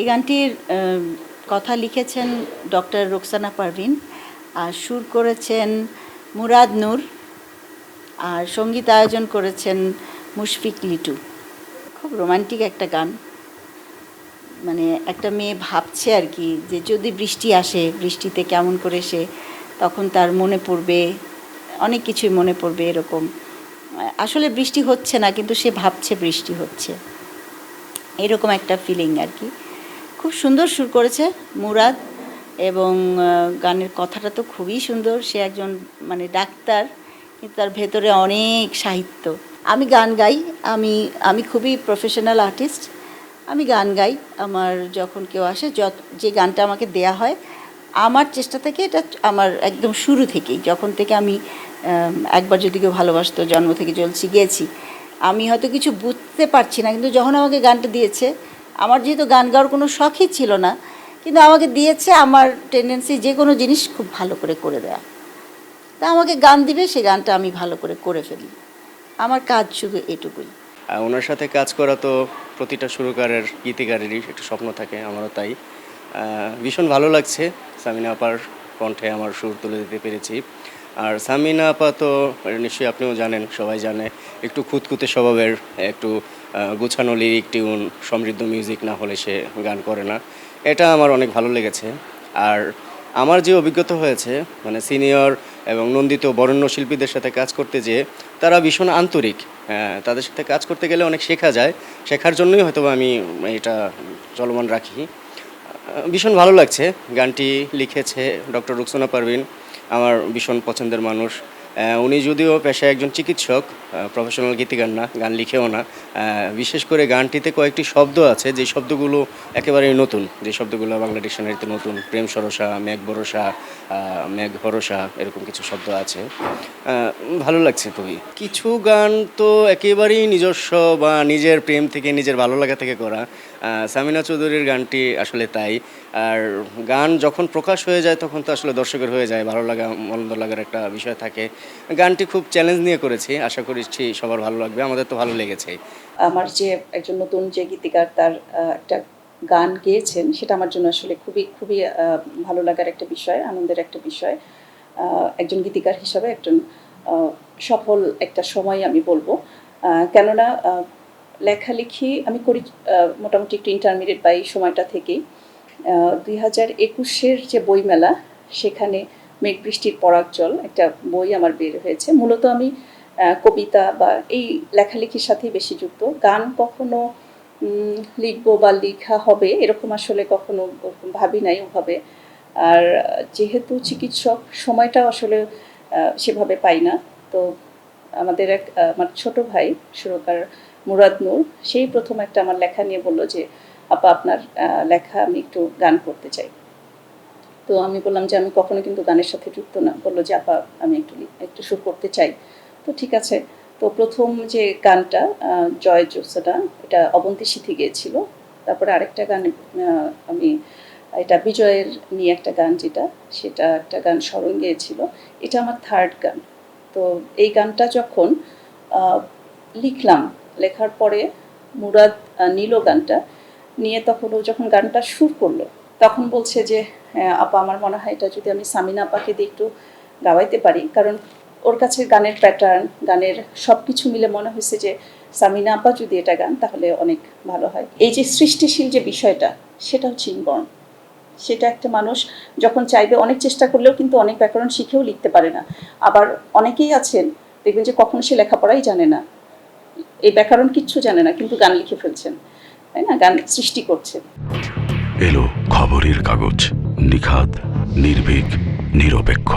এই গানটির কথা লিখেছেন ডক্টর রোকসানা পারভিন, আর সুর করেছেন মুরাদ নূর, আর সঙ্গীত আয়োজন করেছেন মুশফিক লিটু। খুব রোমান্টিক একটা গান, মানে একটা মেয়ে ভাবছে আর কি যে যদি বৃষ্টি আসে, বৃষ্টিতে কেমন করে সে তখন তার মনে পড়বে, অনেক কিছুই মনে পড়বে এরকম। আসলে বৃষ্টি হচ্ছে না, কিন্তু সে ভাবছে বৃষ্টি হচ্ছে, এরকম একটা ফিলিং আর কি। খুব সুন্দর সুর করেছে মুরাদ, এবং গানের কথাটা তো খুবই সুন্দর। সে একজন মানে ডাক্তার, কিন্তু তার ভেতরে অনেক সাহিত্য। আমি গান গাই, আমি খুবই প্রফেশনাল আর্টিস্ট। আমি গান গাই, আমার যখন কেউ আসে যে গানটা আমাকে দেয়া হয়, আমার চেষ্টা থেকে এটা আমার একদম শুরু থেকেই, যখন থেকে আমি একবার যদি কেউ ভালোবাসতো, জন্ম থেকে জ্বলছি গেয়েছি, আমি হয়তো কিছু বুঝতে পারছি না, কিন্তু যখন আমাকে গানটা দিয়েছে, আমার যেহেতু গান গাওয়ার কোনো শখই ছিল না, কিন্তু আমাকে দিয়েছে, আমার টেন্ডেন্সি যে কোনো জিনিস খুব ভালো করে দেওয়া। তা আমাকে গান দিবে, সেই গানটা আমি ভালো করে ফেলি। আমার কাজ শুধু এটুকুই। ওনার সাথে কাজ করা তো প্রতিটা সুরকারের গীতিকারেরই একটা স্বপ্ন থাকে, আমারও তাই। ভীষণ ভালো লাগছে সামিনা আপার কণ্ঠে আমার সুর তুলে দিতে পেরেছি। আর সামিনা আপা তো নিশ্চয়ই আপনিও জানেন, সবাই জানে, একটু খুঁতখুঁতে স্বভাবের, একটু গুছানো লিরিক টিউন, সমৃদ্ধ মিউজিক না হলে সে গান করে না। এটা আমার অনেক ভালো লেগেছে। আর আমার যে অভিজ্ঞতা হয়েছে, মানে সিনিয়র এবং নন্দিত বরেণ্য শিল্পীদের সাথে কাজ করতে যেয়ে তারা ভীষণ আন্তরিক। তাদের সাথে কাজ করতে গেলে অনেক শেখা যায়, শেখার জন্যই হয়তো আমি এটা চলমান রাখি। ভীষণ ভালো লাগছে। গানটি লিখেছে ডক্টর রোকসানা পারভিন, আমার ভীষণ পছন্দের মানুষ। উনি যদিও পেশায় একজন চিকিৎসক, প্রফেশনাল গীতিকার না, গান লিখেও না। বিশেষ করে গানটিতে কয়েকটি শব্দ আছে যে শব্দগুলো একেবারেই নতুন, যে শব্দগুলো বাংলা ডিকশনারিতে নতুন। প্রেম সরসা, মেঘ ভরসা, মেঘ ভরসা, এরকম কিছু শব্দ আছে। ভালো লাগছে খুবই। কিছু গান তো একেবারেই নিজস্ব বা নিজের প্রেম থেকে, নিজের ভালো লাগা থেকে করা। সামিনা চৌধুরীর গানটি আসলে তাই। আর গান যখন প্রকাশ হয়ে যায় তখন তো আসলে দর্শকের হয়ে যায়, ভালো লাগা মন্দ লাগার একটা বিষয় থাকে। গানটি খুব চ্যালেঞ্জ নিয়ে করেছি, আশা করছি সবার ভালো লাগবে, আমাদের তো ভালো লেগেছে। আমার যে একজন নতুন যে গীতিকার তার একটা গান গেয়েছেন, সেটা আমার জন্য আসলে খুবই খুবই ভালো লাগার একটা বিষয়, আনন্দের একটা বিষয়। একজন গীতিকার হিসাবে একজন সফল একটা সময় আমি বলবো। কেননা লেখালেখি আমি করি মোটামুটি একটু ইন্টারমিডিয়েট বা এই সময়টা থেকেই। 2021-এর যে বইমেলা, সেখানে মেঘ বৃষ্টির পরাগজল একটা বই আমার বের হয়েছে। মূলত আমি কবিতা বা এই লেখালেখির সাথেই বেশি যুক্ত। গান কখনো লিখবো বা লেখা হবে এরকম আসলে কখনো ভাবি নাই ওভাবে। আর যেহেতু চিকিৎসক, সময়টাও আসলে সেভাবে পাই না। তো আমাদের আমার ছোট ভাই সুরকার মুরাদ নূর, সেই প্রথম একটা আমার লেখা নিয়ে বললো যে আপা আপনার লেখা আমি একটু গান করতে চাই। তো আমি বললাম যে আমি কখনো কিন্তু গানের সাথে যুক্ত না। বললো যে আপা আমি একটু সুর করতে চাই। তো ঠিক আছে। তো প্রথম যে গানটা জয় জোৎস্না, এটা অবন্তী সিথি গেয়েছিল। তারপরে আরেকটা গান আমি, এটা বিজয়ের নিয়ে একটা গান, সেটা একটা গান স্মরণ গেয়েছিল। এটা আমার থার্ড গান। তো এই গানটা যখন লিখলাম, লেখার পরে মুরাদ নিল গানটা নিয়ে, তখন ও যখন গানটা সুর করলো, তখন বলছে যে আপা আমার মনে হয় এটা যদি আমি সামিনা আপাকে দিয়ে একটু গাওয়াইতে পারি, কারণ ওর কাছে গানের প্যাটার্ন, গানের সব কিছু মিলে মনে হয়েছে যে সামিনা আপা যদি এটা গান তাহলে অনেক ভালো হয়। এই যে সৃষ্টিশীল যে বিষয়টা, সেটা হচ্ছে ইনবর্ন। সেটা একটা মানুষ যখন চাইবে, অনেক চেষ্টা করলেও কিন্তু অনেক ব্যাকরণ শিখেও লিখতে পারে না। আবার অনেকেই আছেন দেখবেন যে কখনো সে লেখাপড়াই জানে না, এই ব্যাকরণ কিচ্ছু জানে না, কিন্তু গান লিখে ফেলছেন, তাই না, গান সৃষ্টি করছেন। এলো খবরের কাগজ, নিখাত, নির্ভীক, নিরপেক্ষ।